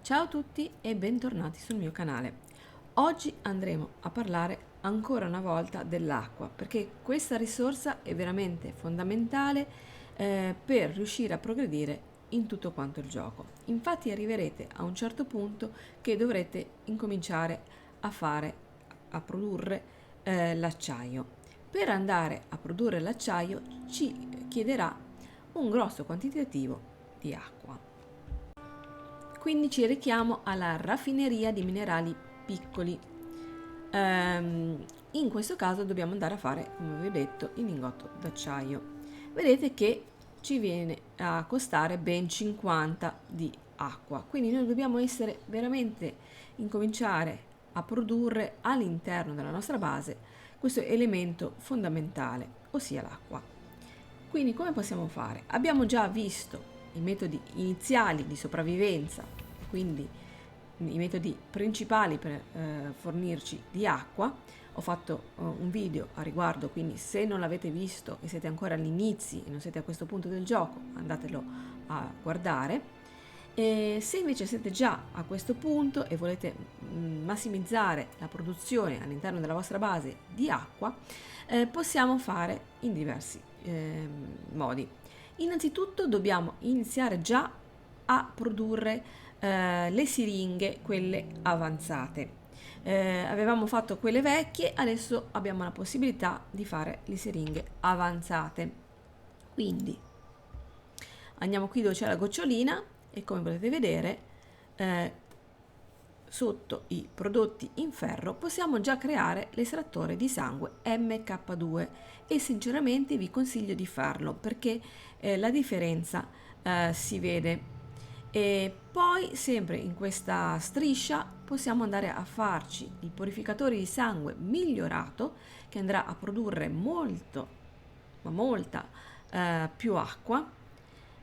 Ciao a tutti e bentornati sul mio canale. Oggi andremo a parlare ancora una volta dell'acqua, perché questa risorsa è veramente fondamentale per riuscire a progredire in tutto quanto il gioco. Infatti arriverete a un certo punto che dovrete incominciare a produrre l'acciaio. Per andare a produrre l'acciaio ci chiederà un grosso quantitativo di acqua. Quindi ci richiamo alla raffineria di minerali piccoli. In questo caso dobbiamo andare a fare, come vi ho detto, il lingotto d'acciaio. Vedete che ci viene a costare ben 50 di acqua, quindi noi dobbiamo incominciare a produrre all'interno della nostra base questo elemento fondamentale, ossia l'acqua. Quindi come possiamo fare? Abbiamo già visto i metodi iniziali di sopravvivenza, quindi i metodi principali per fornirci di acqua. Ho fatto un video a riguardo, quindi se non l'avete visto e siete ancora all'inizio e non siete a questo punto del gioco, andatelo a guardare. E se invece siete già a questo punto e volete massimizzare la produzione all'interno della vostra base di acqua, possiamo fare in diversi modi. Innanzitutto dobbiamo iniziare già a produrre le siringhe, quelle avanzate. Avevamo fatto quelle vecchie, adesso abbiamo la possibilità di fare le siringhe avanzate. Quindi andiamo qui dove c'è la gocciolina e come potete vedere sotto i prodotti in ferro possiamo già creare l'estrattore di sangue MK2 e sinceramente vi consiglio di farlo perché la differenza si vede. E poi sempre in questa striscia possiamo andare a farci il purificatore di sangue migliorato che andrà a produrre molta più acqua,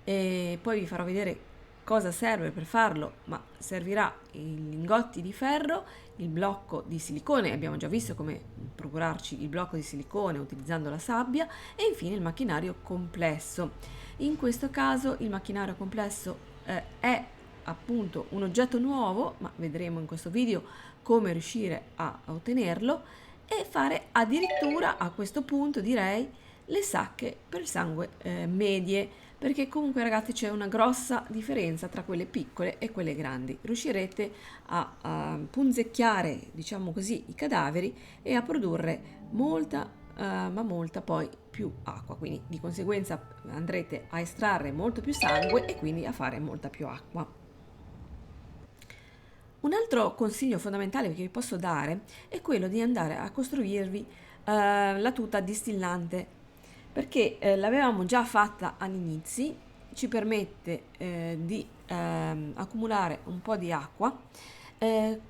e poi vi farò vedere cosa serve per farlo, ma servirà i lingotti di ferro, il blocco di silicone, abbiamo già visto come procurarci il blocco di silicone utilizzando la sabbia, e infine il macchinario complesso. In questo caso il macchinario complesso è appunto un oggetto nuovo, ma vedremo in questo video come riuscire a ottenerlo e fare addirittura a questo punto direi le sacche per il sangue medie, perché comunque ragazzi c'è una grossa differenza tra quelle piccole e quelle grandi. Riuscirete a punzecchiare, diciamo così, i cadaveri e a produrre molta poi più acqua, quindi di conseguenza andrete a estrarre molto più sangue e quindi a fare molta più acqua. Un altro consiglio fondamentale che vi posso dare è quello di andare a costruirvi la tuta distillante, perché l'avevamo già fatta all'inizio, ci permette di accumulare un po' di acqua.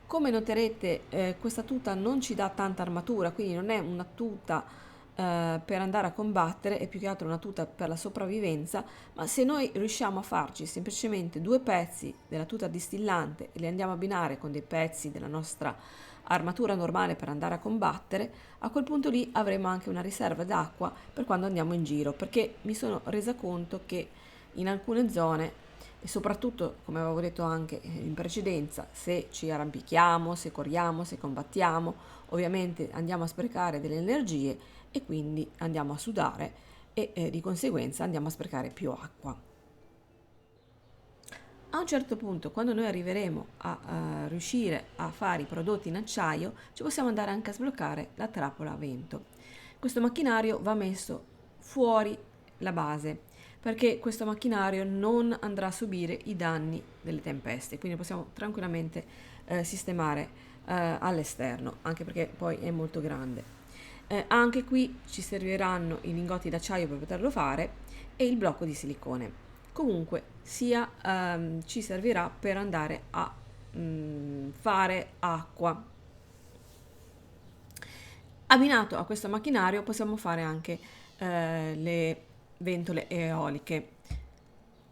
Come noterete questa tuta non ci dà tanta armatura, quindi non è una tuta per andare a combattere, è più che altro una tuta per la sopravvivenza, ma se noi riusciamo a farci semplicemente due pezzi della tuta distillante e li andiamo a abbinare con dei pezzi della nostra armatura normale per andare a combattere, a quel punto lì avremo anche una riserva d'acqua per quando andiamo in giro, perché mi sono resa conto che in alcune zone, e soprattutto come avevo detto anche in precedenza, se ci arrampichiamo, se corriamo, se combattiamo, ovviamente andiamo a sprecare delle energie e quindi andiamo a sudare e di conseguenza andiamo a sprecare più acqua. A un certo punto, quando noi arriveremo a riuscire a fare i prodotti in acciaio, ci possiamo andare anche a sbloccare la trappola a vento. Questo macchinario va messo fuori la base, perché questo macchinario non andrà a subire i danni delle tempeste, quindi possiamo tranquillamente sistemare all'esterno, anche perché poi è molto grande. Anche qui ci serviranno i lingotti d'acciaio per poterlo fare e il blocco di silicone. Comunque sia ci servirà per andare a fare acqua. Abbinato a questo macchinario possiamo fare anche le ventole eoliche.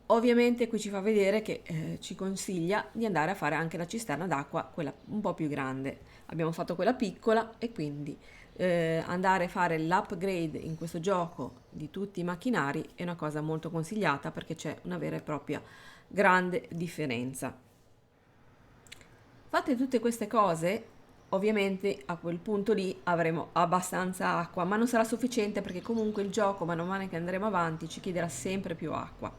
Ovviamente qui ci fa vedere che ci consiglia di andare a fare anche la cisterna d'acqua, quella un po' più grande. Abbiamo fatto quella piccola e quindi andare a fare l'upgrade in questo gioco di tutti i macchinari è una cosa molto consigliata perché c'è una vera e propria grande differenza. Fatte tutte queste cose, ovviamente a quel punto lì avremo abbastanza acqua, ma non sarà sufficiente perché comunque il gioco, man mano che andremo avanti, ci chiederà sempre più acqua.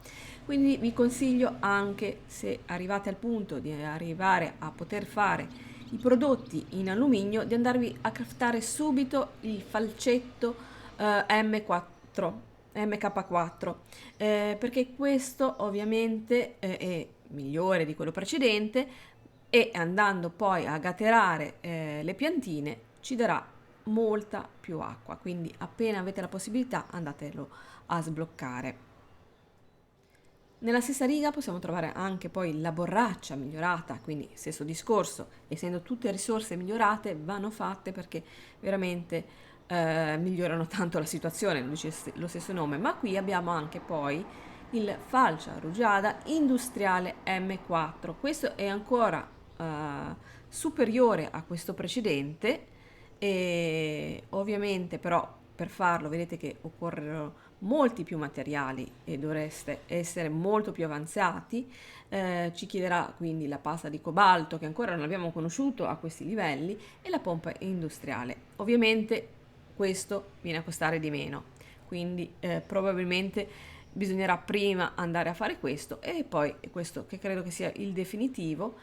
Quindi vi consiglio, anche se arrivate al punto di arrivare a poter fare i prodotti in alluminio, di andarvi a craftare subito il falcetto M4, MK4, perché questo ovviamente è migliore di quello precedente, e andando poi a gaterare le piantine ci darà molta più acqua, quindi appena avete la possibilità andatelo a sbloccare. Nella stessa riga possiamo trovare anche poi la borraccia migliorata, quindi stesso discorso, essendo tutte risorse migliorate vanno fatte perché veramente migliorano tanto la situazione, lo dice lo stesso nome, ma qui abbiamo anche poi il falcia rugiada industriale M4. Questo è ancora superiore a questo precedente, e ovviamente però per farlo vedete che occorrono molti più materiali e dovreste essere molto più avanzati. Ci chiederà quindi la pasta di cobalto, che ancora non abbiamo conosciuto a questi livelli, e la pompa industriale. Ovviamente questo viene a costare di meno, quindi probabilmente bisognerà prima andare a fare questo e poi questo, che credo che sia il definitivo,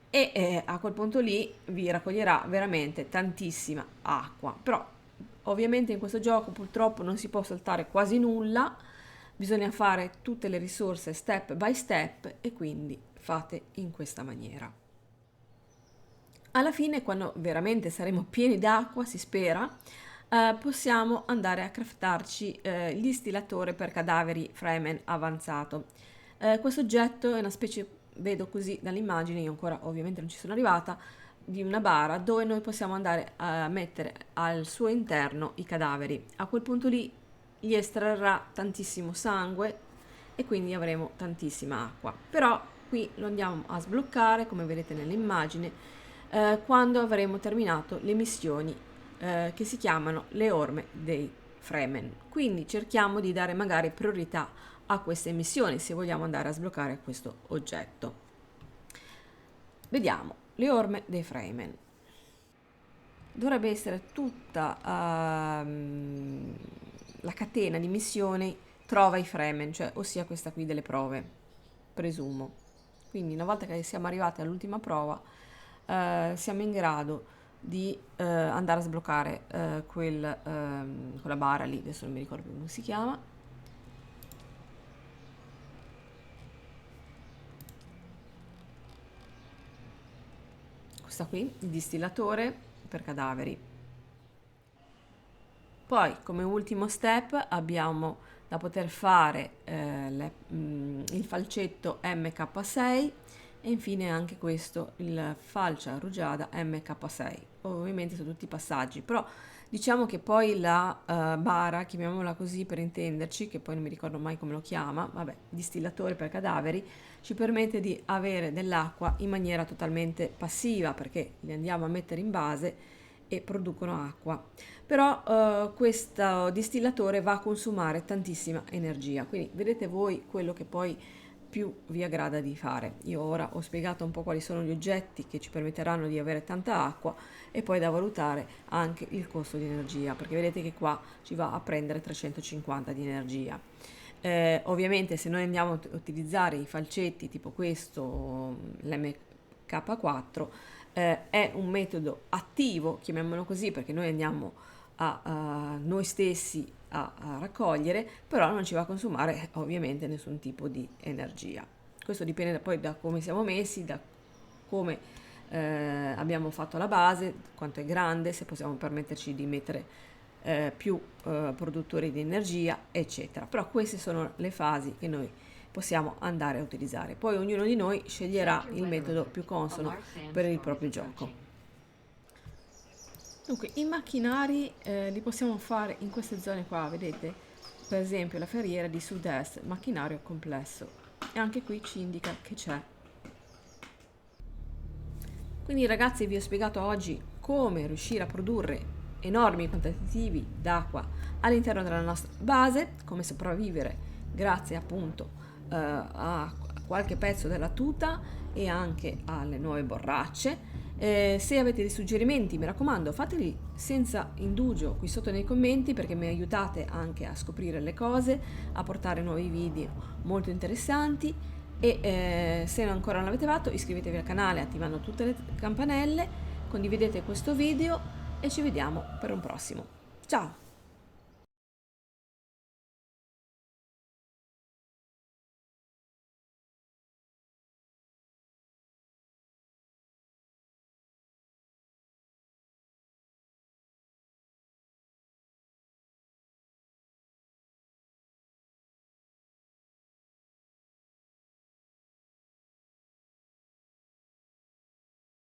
e a quel punto lì vi raccoglierà veramente tantissima acqua. Però ovviamente in questo gioco purtroppo non si può saltare quasi nulla, bisogna fare tutte le risorse step by step, e quindi fate in questa maniera. Alla fine, quando veramente saremo pieni d'acqua, si spera, possiamo andare a craftarci il distillatore per cadaveri Fremen avanzato. Questo oggetto è una specie, vedo così dall'immagine, io ancora ovviamente non ci sono arrivata, di una bara dove noi possiamo andare a mettere al suo interno i cadaveri. A quel punto lì gli estrarrà tantissimo sangue e quindi avremo tantissima acqua. Però qui lo andiamo a sbloccare, come vedete nell'immagine, quando avremo terminato le missioni che si chiamano le orme dei Fremen. Quindi cerchiamo di dare magari priorità a queste missioni se vogliamo andare a sbloccare questo oggetto. Vediamo le orme dei Fremen. Dovrebbe essere tutta la catena di missioni trova i Fremen, cioè ossia questa qui delle prove, presumo. Quindi una volta che siamo arrivati all'ultima prova siamo in grado di andare a sbloccare quella bara lì, adesso non mi ricordo più come si chiama. Questa qui, il distillatore per cadaveri. Poi come ultimo step abbiamo da poter fare il falcetto MK6, e infine anche questo, il falcia rugiada MK6. Ovviamente sono tutti passaggi, però diciamo che poi la bara, chiamiamola così per intenderci, che poi non mi ricordo mai come lo chiama, vabbè, distillatore per cadaveri, ci permette di avere dell'acqua in maniera totalmente passiva, perché li andiamo a mettere in base e producono acqua. Però questo distillatore va a consumare tantissima energia, quindi vedete voi quello che poi più vi aggrada di fare. Io ora ho spiegato un po' quali sono gli oggetti che ci permetteranno di avere tanta acqua, e poi da valutare anche il costo di energia, perché vedete che qua ci va a prendere 350 di energia. Ovviamente se noi andiamo a utilizzare i falcetti tipo questo, l'MK4, è un metodo attivo, chiamiamolo così, perché noi andiamo noi stessi a raccogliere, però non ci va a consumare ovviamente nessun tipo di energia. Questo dipende poi da come siamo messi, da come abbiamo fatto la base, quanto è grande, se possiamo permetterci di mettere più produttori di energia, eccetera. Però queste sono le fasi che noi possiamo andare a utilizzare. Poi ognuno di noi sceglierà il metodo più consono per il proprio gioco. Dunque, i macchinari li possiamo fare in queste zone qua, vedete? Per esempio la ferriera di sud-est, macchinario complesso. E anche qui ci indica che c'è. Quindi ragazzi, vi ho spiegato oggi come riuscire a produrre enormi quantitativi d'acqua all'interno della nostra base, come sopravvivere grazie appunto a qualche pezzo della tuta e anche alle nuove borracce. Se avete dei suggerimenti, mi raccomando, fateli senza indugio qui sotto nei commenti, perché mi aiutate anche a scoprire le cose, a portare nuovi video molto interessanti. E se ancora non l'avete fatto, iscrivetevi al canale attivando tutte le campanelle, condividete questo video e ci vediamo per un prossimo. Ciao!